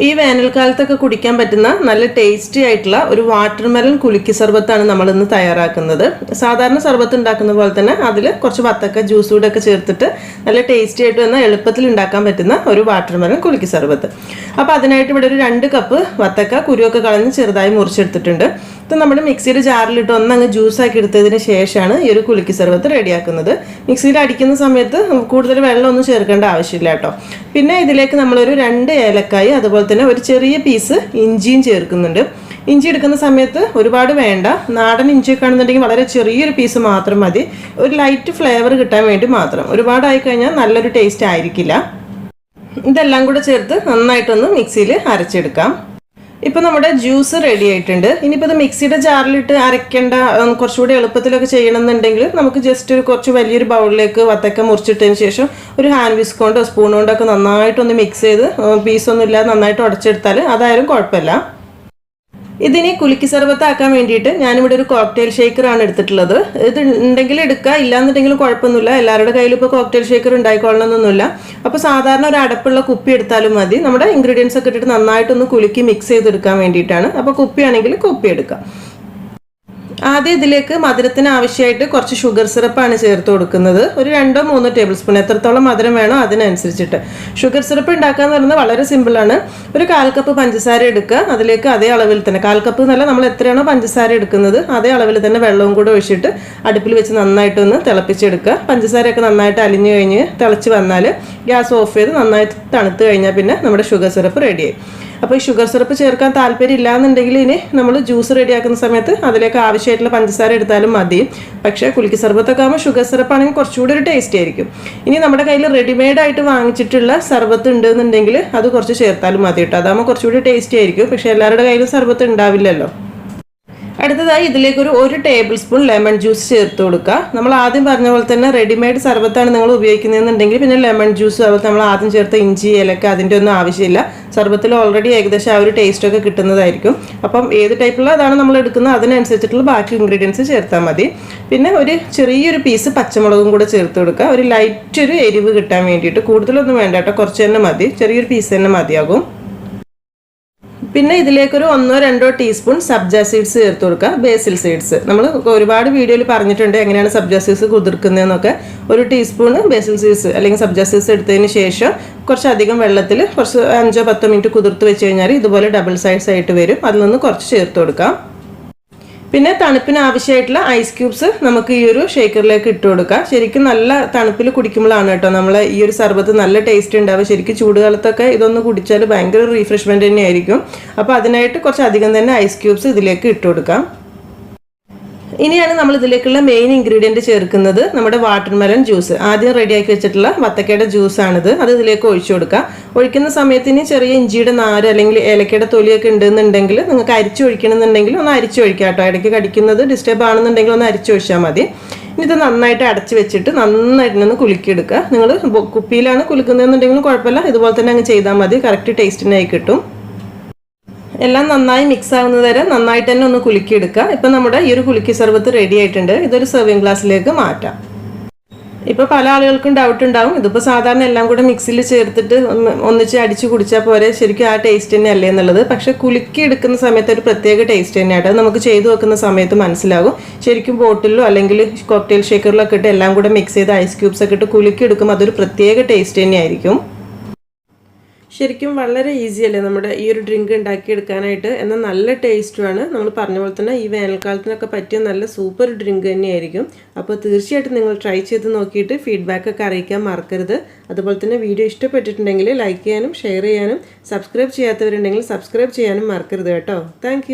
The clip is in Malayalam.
ഈ വേനൽക്കാലത്തൊക്കെ കുടിക്കാൻ പറ്റുന്ന നല്ല ടേസ്റ്റി ആയിട്ടുള്ള ഒരു വാട്ടർമെലൺ കുലുക്കി സർബത്താണ് നമ്മൾ ഇന്ന് തയ്യാറാക്കുന്നത്. സാധാരണ സർബത്ത് ഉണ്ടാക്കുന്ന പോലെ തന്നെ അതിൽ കുറച്ച് വത്തക്ക ജ്യൂസ് കൂടെയൊക്കെ ചേർത്തിട്ട് നല്ല ടേസ്റ്റി ആയിട്ട് വന്ന എളുപ്പത്തിൽ ഉണ്ടാക്കാൻ പറ്റുന്ന ഒരു വാട്ടർമെലൺ കുലുക്കി സർബത്ത്. അപ്പോൾ അതിനായിട്ട് ഇവിടെ ഒരു 2 കപ്പ് വത്തക്ക കുരുവൊക്കെ കളഞ്ഞ് ചെറുതായി മുറിച്ചെടുത്തിട്ടുണ്ട്. ഇത് നമ്മുടെ മിക്സിയുടെ ജാറിലിട്ട് ഒന്നങ്ങ് ജ്യൂസാക്കി എടുത്തതിന് ശേഷമാണ് ഈ ഒരു കുലുക്കി സർബത്ത് റെഡിയാക്കുന്നത്. മിക്സിയിൽ അടിക്കുന്ന സമയത്ത് കൂടുതൽ വെള്ളമൊന്നും ചേർക്കേണ്ട ആവശ്യമില്ല കേട്ടോ. പിന്നെ ഇതിലേക്ക് നമ്മളൊരു 2 ഏലക്കായി അതുപോലെ തന്നെ ഒരു ചെറിയ പീസ് ഇഞ്ചിയും ചേർക്കുന്നുണ്ട്. ഇഞ്ചി എടുക്കുന്ന സമയത്ത് ഒരുപാട് വേണ്ട, നാടൻ ഇഞ്ചിയൊക്കെ ആണെന്നുണ്ടെങ്കിൽ വളരെ ചെറിയൊരു പീസ് മാത്രം മതി. ഒരു ലൈറ്റ് ഫ്ലേവർ കിട്ടാൻ വേണ്ടി മാത്രം, ഒരുപാടായി കഴിഞ്ഞാൽ നല്ലൊരു ടേസ്റ്റ് ആയിരിക്കില്ല. ഇതെല്ലാം കൂടെ ചേർത്ത് നന്നായിട്ടൊന്ന് മിക്സിയിൽ അരച്ചെടുക്കാം. ഇപ്പോൾ നമ്മുടെ ജ്യൂസ് റെഡി ആയിട്ടുണ്ട്. ഇനിയിപ്പോൾ ഇത് മിക്സിയുടെ ജാറിലിട്ട് അരയ്ക്കേണ്ട, കുറച്ചുകൂടി എളുപ്പത്തിലൊക്കെ ചെയ്യണമെന്നുണ്ടെങ്കിൽ നമുക്ക് ജസ്റ്റ് ഒരു കുറച്ച് വലിയൊരു ബൗളിലേക്ക് വത്തക്ക മുറിച്ചിട്ടതിന് ശേഷം ഒരു ഹാൻഡ് വിസ്ക് കൊണ്ടോ സ്പൂൺ കൊണ്ടൊക്കെ നന്നായിട്ടൊന്ന് മിക്സ് ചെയ്ത് പീസൊന്നും ഇല്ലാതെ നന്നായിട്ട് ഉടച്ചെടുത്താൽ അതായാലും കുഴപ്പമില്ല. ഇതിനി കുലുക്കി സർബത്ത് ആക്കാൻ വേണ്ടിയിട്ട് ഞാനിവിടെ ഒരു കോക്ടെയിൽ ഷേക്കറാണ് എടുത്തിട്ടുള്ളത്. ഇത് ഉണ്ടെങ്കിൽ എടുക്കുക, ഇല്ലാന്നുണ്ടെങ്കിലും കുഴപ്പമൊന്നുമില്ല. എല്ലാവരുടെ കയ്യിലും ഇപ്പോൾ കോക്ടെയിൽ ഷേക്കർ ഉണ്ടായിക്കൊള്ളണമെന്നൊന്നുമില്ല. അപ്പോൾ സാധാരണ ഒരു അടപ്പുള്ള കുപ്പി എടുത്താലും മതി. നമ്മുടെ ഇൻഗ്രീഡിയൻസ് ഒക്കെ ഇട്ടിട്ട് നന്നായിട്ടൊന്ന് കുലുക്കി മിക്സ് ചെയ്തെടുക്കാൻ വേണ്ടിയിട്ടാണ്. അപ്പോൾ കുപ്പിയാണെങ്കിൽ കുപ്പി എടുക്കാം. ആദ്യം ഇതിലേക്ക് മധുരത്തിന് ആവശ്യമായിട്ട് കുറച്ച് ഷുഗർ സിറപ്പാണ് ചേർത്ത് കൊടുക്കുന്നത്. ഒരു 2-3 ടേബിൾ സ്പൂൺ, എത്രത്തോളം മധുരം വേണോ അതിനനുസരിച്ചിട്ട്. ഷുഗർ സിറപ്പ് ഉണ്ടാക്കുക എന്ന് പറയുന്നത് വളരെ സിമ്പിളാണ്. ഒരു 1/4 കപ്പ് പഞ്ചസാര എടുക്കുക. അതിലേക്ക് അതേ അളവിൽ തന്നെ, 1/4 കപ്പ് എന്നല്ല, നമ്മൾ എത്രയാണോ പഞ്ചസാര എടുക്കുന്നത് അതേ അളവിൽ തന്നെ വെള്ളവും കൂടെ ഒഴിച്ചിട്ട് അടുപ്പിൽ വെച്ച് നന്നായിട്ടൊന്ന് തിളപ്പിച്ചെടുക്കുക. പഞ്ചസാരയൊക്കെ നന്നായിട്ട് അലിഞ്ഞു കഴിഞ്ഞ് തിളച്ച് വന്നാൽ ഗ്യാസ് ഓഫ് ചെയ്ത് നന്നായിട്ട് തണുത്ത് കഴിഞ്ഞാൽ പിന്നെ നമ്മുടെ ഷുഗർ സിറപ്പ് റെഡിയായി. അപ്പോൾ ഈ ഷുഗർ സിറപ്പ് ചേർക്കാൻ താല്പര്യം ഇല്ലാന്നുണ്ടെങ്കിൽ ഇനി നമ്മൾ ജ്യൂസ് റെഡിയാക്കുന്ന സമയത്ത് അതിലേക്ക് ആവശ്യമായിട്ടുള്ള പഞ്ചസാര എടുത്താലും മതി. പക്ഷേ കുലുക്കി സർബത്തൊക്കെ ആകുമ്പോൾ ഷുഗർ സിറപ്പാണെങ്കിൽ കുറച്ചുകൂടി ഒരു ടേസ്റ്റ് ആയിരിക്കും. ഇനി നമ്മുടെ കയ്യിൽ റെഡിമെയ്ഡായിട്ട് വാങ്ങിച്ചിട്ടുള്ള സർബത്ത് ഉണ്ടെന്നുണ്ടെങ്കിൽ അത് കുറച്ച് ചേർത്താലും മതി കേട്ടോ. അതാകുമ്പോൾ കുറച്ചുകൂടി ടേസ്റ്റി ആയിരിക്കും. പക്ഷേ എല്ലാവരുടെ കയ്യിലും സർബത്ത് ഉണ്ടാവില്ലല്ലോ. അടുത്തതായി ഇതിലേക്ക് ഒരു 1 ടേബിൾ സ്പൂൺ ലെമൺ ജ്യൂസ് ചേർത്ത് കൊടുക്കുക. നമ്മൾ ആദ്യം പറഞ്ഞ പോലെ തന്നെ റെഡിമെയ്ഡ് സർബത്താണ് നിങ്ങൾ ഉപയോഗിക്കുന്നതെന്നുണ്ടെങ്കിൽ പിന്നെ ലെമൺ ജ്യൂസ് അതുപോലെ നമ്മൾ ആദ്യം ചേർത്ത ഇഞ്ചി ഏലക്ക അതിൻ്റെ ഒന്നും ആവശ്യമില്ല. സർബത്തിൽ ഓൾറെഡി ഏകദേശം ആ ഒരു ടേസ്റ്റൊക്കെ കിട്ടുന്നതായിരിക്കും. അപ്പം ഏത് ടൈപ്പുള്ള അതാണ് നമ്മൾ എടുക്കുന്നത് അതിനനുസരിച്ചിട്ടുള്ള ബാക്കി ഇൻഗ്രീഡിയൻസ് ചേർത്താൽ മതി. പിന്നെ ഒരു ചെറിയൊരു പീസ് പച്ചമുളകും കൂടെ ചേർത്ത് കൊടുക്കുക. ഒരു ലൈറ്റ് ഒരു എരിവ് കിട്ടാൻ വേണ്ടിയിട്ട്. കൂടുതലൊന്നും വേണ്ട കേട്ടോ, കുറച്ച് തന്നെ മതി. ചെറിയൊരു പീസ് തന്നെ മതിയാകും. പിന്നെ ഇതിലേക്കൊരു 1-2 ടീസ്പൂൺ സബ്ജ സീഡ്സ് ചേർത്ത് കൊടുക്കുക. ബേസിൽ സീഡ്സ് നമ്മൾ ഒരുപാട് വീഡിയോയിൽ പറഞ്ഞിട്ടുണ്ട് എങ്ങനെയാണ് സബ്ജ സീഡ്സ് കുതിർക്കുന്നതെന്നൊക്കെ. 1 ടീസ്പൂൺ ബേസിൽ സീഡ്സ് അല്ലെങ്കിൽ സബ്ജ സീഡ്സ് എടുത്തതിന് ശേഷം കുറച്ചധികം വെള്ളത്തിൽ കുറച്ച് 5-10 മിനിറ്റ് കുതിർത്ത് വെച്ച് കഴിഞ്ഞാൽ ഇതുപോലെ ഡബിൾ സൈഡ്സ് ആയിട്ട് വരും. അതിൽ നിന്ന് കുറച്ച് ചേർത്ത് കൊടുക്കാം. പിന്നെ തണുപ്പിന് ആവശ്യമായിട്ടുള്ള ഐസ് ക്യൂബ്സ് നമുക്ക് ഈ ഒരു ഷേക്കറിലേക്ക് ഇട്ട് കൊടുക്കാം. ശരിക്കും നല്ല തണുപ്പിൽ കുടിക്കുമ്പോഴാണ് കേട്ടോ നമ്മൾ ഈ ഒരു സർബത്ത് നല്ല ടേസ്റ്റ് ഉണ്ടാവുക. ശരിക്കും ചൂടുകാലത്തൊക്കെ ഇതൊന്ന് കുടിച്ചാൽ ഭയങ്കര റീഫ്രഷ്മെൻറ്റ് തന്നെയായിരിക്കും. അപ്പോൾ അതിനായിട്ട് കുറച്ചധികം തന്നെ ഐസ് ക്യൂബ്സ് ഇതിലേക്ക് ഇട്ട് കൊടുക്കാം. ഇനിയാണ് നമ്മൾ ഇതിലേക്കുള്ള മെയിൻ ഇൻഗ്രീഡിയൻറ്റ് ചേർക്കുന്നത് നമ്മുടെ വാട്ടർമെലൺ ജ്യൂസ്. ആദ്യം റെഡിയാക്കി വെച്ചിട്ടുള്ള വത്തക്കയുടെ ജ്യൂസാണിത്. അത് ഇതിലേക്ക് ഒഴിച്ചു കൊടുക്കുക. ഒഴിക്കുന്ന സമയത്തിന് ചെറിയ ഇഞ്ചിയുടെ നാര് അല്ലെങ്കിൽ ഏലക്കയുടെ തൊലിയൊക്കെ ഉണ്ടെന്നുണ്ടെങ്കിൽ നിങ്ങൾക്ക് അരിച്ച് ഒഴിക്കണമെന്നുണ്ടെങ്കിൽ ഒന്ന് അരിച്ച് ഒഴിക്കാം കേട്ടോ. ഇടയ്ക്ക് കടിക്കുന്നത് ഡിസ്റ്റർബ് ആണെന്നുണ്ടെങ്കിൽ ഒന്ന് അരിച്ച് ഒഴിച്ചാൽ മതി. ഇനി ഇത് നന്നായിട്ട് അടച്ച് വെച്ചിട്ട് നന്നായിട്ടൊന്ന് കുലുക്കിയെടുക്കുക. നിങ്ങൾ കുപ്പിയിലാണ് കുലുക്കുന്നതെന്നുണ്ടെങ്കിലും കുഴപ്പമില്ല, ഇതുപോലെ തന്നെ അങ്ങ് ചെയ്താൽ മതി. കറക്റ്റ് ടേസ്റ്റിനായി കിട്ടും. എല്ലാം നന്നായി മിക്സ് ആവുന്നത് വരെ നന്നായിട്ട് തന്നെ ഒന്ന് കുലുക്കിയെടുക്കുക. ഇപ്പം നമ്മുടെ ഈ ഒരു കുലുക്കി സർബത്ത് റെഡി ആയിട്ടുണ്ട്. ഇതൊരു സെർവിങ് ഗ്ലാസ്സിലേക്ക് മാറ്റാം. ഇപ്പോൾ പല ആളുകൾക്കും ഡൗട്ട് ഉണ്ടാവും, ഇതിപ്പോൾ സാധാരണ എല്ലാം കൂടെ മിക്സിയിൽ ചേർത്തിട്ട് ഒന്നിച്ച് അടിച്ച് കുടിച്ചാൽ പോരെ, ശരിക്കും ആ ടേസ്റ്റ് തന്നെ അല്ലേ എന്നുള്ളത്. പക്ഷേ കുലുക്കി എടുക്കുന്ന സമയത്ത് ഒരു പ്രത്യേക ടേസ്റ്റ് തന്നെയായിട്ട് അത് നമുക്ക് ചെയ്തു വെക്കുന്ന സമയത്ത് മനസ്സിലാകും. ശരിക്കും ബോട്ടിലോ അല്ലെങ്കിൽ കോക്ടെയിൽ ഷേക്കറിലൊക്കെ ഇട്ട് എല്ലാം കൂടെ മിക്സ് ചെയ്ത് ഐസ് ക്യൂബ്സ് ഒക്കെ ഇട്ട് കുലുക്കി എടുക്കുമ്പോൾ അതൊരു പ്രത്യേക ടേസ്റ്റ് തന്നെയായിരിക്കും. ശരിക്കും വളരെ ഈസി അല്ലേ നമ്മുടെ ഈ ഒരു ഡ്രിങ്ക് ഉണ്ടാക്കിയെടുക്കാനായിട്ട്. എന്നാൽ നല്ല ടേസ്റ്റുമാണ്. നമ്മൾ പറഞ്ഞ പോലെ തന്നെ ഈ വേനൽക്കാലത്തിനൊക്കെ പറ്റിയ നല്ല സൂപ്പർ ഡ്രിങ്ക് തന്നെയായിരിക്കും. അപ്പോൾ തീർച്ചയായിട്ടും നിങ്ങൾ ട്രൈ ചെയ്ത് നോക്കിയിട്ട് ഫീഡ്ബാക്കൊക്കെ അറിയിക്കാൻ മറക്കരുത്. അതുപോലെ തന്നെ വീഡിയോ ഇഷ്ടപ്പെട്ടിട്ടുണ്ടെങ്കിൽ ലൈക്ക് ചെയ്യാനും ഷെയർ ചെയ്യാനും സബ്സ്ക്രൈബ് ചെയ്യാത്തവരുണ്ടെങ്കിൽ സബ്സ്ക്രൈബ് ചെയ്യാനും മറക്കരുത് കേട്ടോ. താങ്ക്